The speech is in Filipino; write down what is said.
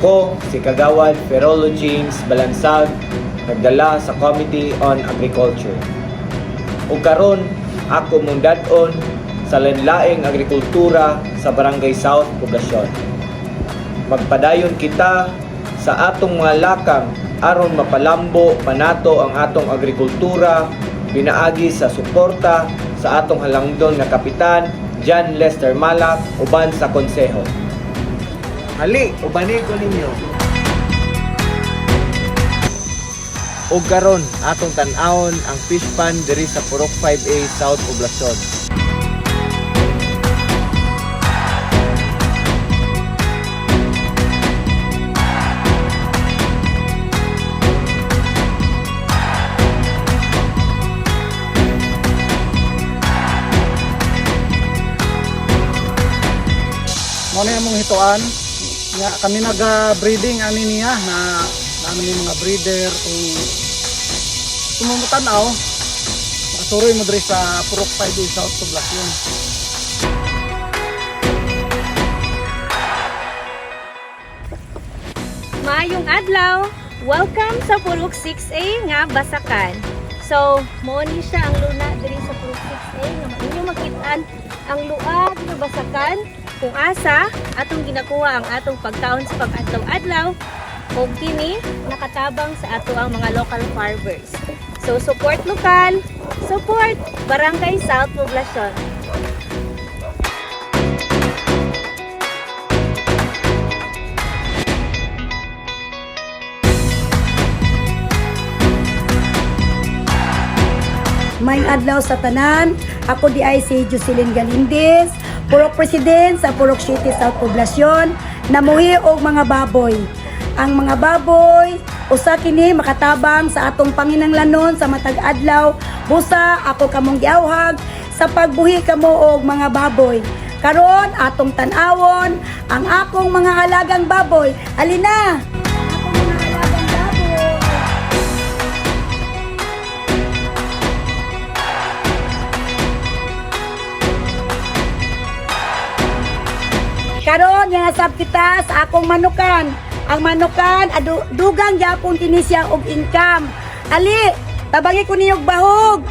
Ako, si Kagawad Ferrolo James Balansag, nagdala sa Committee on Agriculture. Ug karon ako mundad-on sa lain-laing agrikultura sa Barangay South, Poblacion. Magpadayon kita sa atong mga lakang aron mapalambo panato ang atong agrikultura pinaagi sa suporta sa atong halangdon nga kapitan John Lester Malak uban sa konseho. Ali, ubani ko ninyo. Ug karon atong tan-awon ang fish pond diri sa Purok 5A South Poblacion. Muna yung mong hituan nga kami nag-breeding ani niya na namin mga breeder kung tumutanaw masuroy mo diri sa Purok 5 South Poblacion. Maayong adlaw! Welcome sa Purok 6A nga Basakan. So, mo ni siya ang luna diri sa Purok 6A nga mainyo makitaan ang luag nga Basakan kung asa atong ginakuha ang atong pagkaon sa pag-adlaw-adlaw o kini nakatabang sa ato ang mga local farmers. So support lokal, support Barangay South Poblacion. May adlaw sa tanan, ako di ay si Jocelyn Galindez, Purok President sa Purok City South Poblacion, namuhi og mga baboy. Ang mga baboy, usa kini makatabang sa atong panginahanglanon sa matag adlaw, busa ako kamong giawhag sa pagbuhi kamo og mga baboy. Karon atong tan-awon ang akong mga alagang baboy. Alina! Karon nga nasab kita sa akong manukan. Ang manukan dugang gyapon kini siya og income. Ali, tabangi ko niyog bahog.